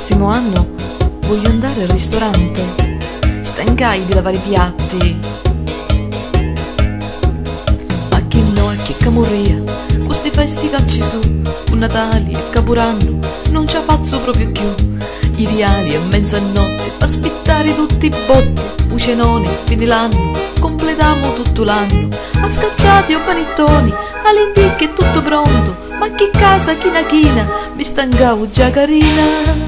prossimo anno voglio andare al ristorante. Stancai di lavare i piatti. Ma chi no e chi camurria, questi festi che ci su, un Natale e Capodanno non ci faccio proprio più. I reali a mezzanotte, a aspettare tutti i botti, un cenone e fine l'anno, completiamo tutto l'anno. A scacciati o panettoni, a lenticchie è tutto pronto, ma che casa china china, mi stancavo già carina.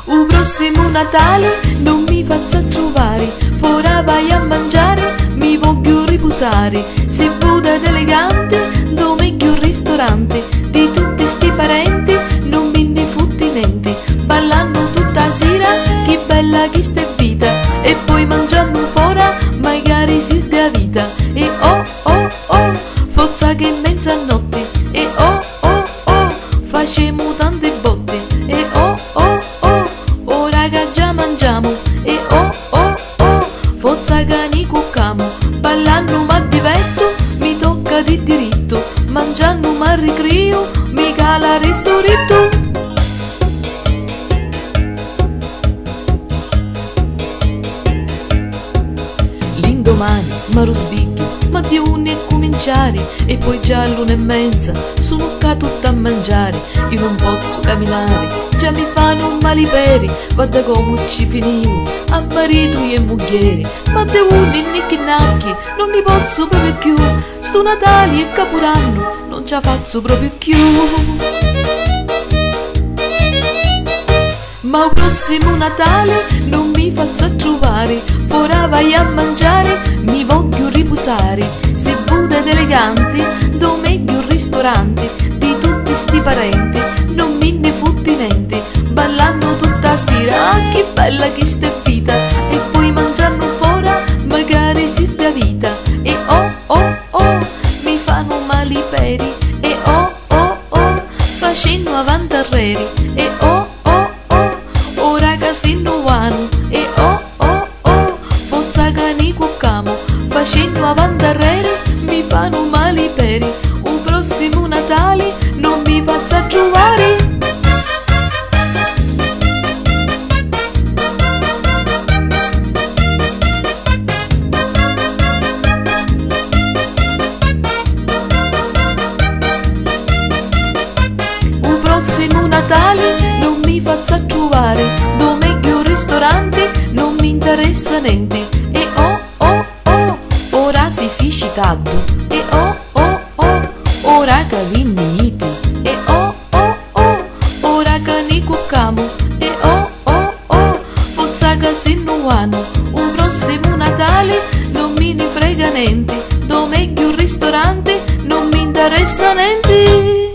Un prossimo Natale non mi faccia trovare, ora vai a mangiare, mi voglio riposare. Se vuoi elegante, dove meglio un ristorante, di tutti sti parenti non mi ne fotti niente. Ballando tutta sera, che bella che sta vita, e poi mangiando fuori, magari si sgavita. E oh oh oh, forza che mezzanotte, e oh oh oh, facemo tante botte. E oh oh oh, ora che già mangiamo. E oh oh oh, forza che ne cuccamo. Ballando ma diverto, mi tocca di diritto, mangiando ma ricrio, mi cala ritto ritto. L'indomani mi sbicchio, ma di uno è cominciare, e poi già all'1:30 sono qua tutta a mangiare. Io non posso camminare, già mi fanno maliperi, guarda come ci finivo, a marito e moglie. Ma de uno e nicchi nacchi, non ne posso proprio più, sto Natale e Capodanno non ce la faccio proprio più. Ma il prossimo Natale non mi faccio trovare, ora vai a mangiare, mi voglio riposare. Se vuoi elegante, dove meglio un ristorante, di tutti sti parenti non mi ne fotti niente. Ballando tutta sera, ah, che bella che sta vita, e poi mangiando fuori, magari si sgavita. E oh oh oh, mi fanno male i peri. E oh oh oh, facendo avanti arreri. E oh oh oh, ora che si nuovano. E oh oh oh, forza che ne cuccamo, facendo avanti arreri, mi fanno male i peri. Un prossimo Natale non mi faccia trovare. Un prossimo Natale non mi faccia trovare, dove meglio un ristorante non mi interessa niente. E oh oh oh, ora si fisci tardi. E oh oh oh, ora che viniti. E oh oh oh, ora che ne cuccamo. E oh oh oh, forza che si nuovano. Un prossimo Natale non mi ne frega niente, dove meglio un ristorante non mi interessa niente.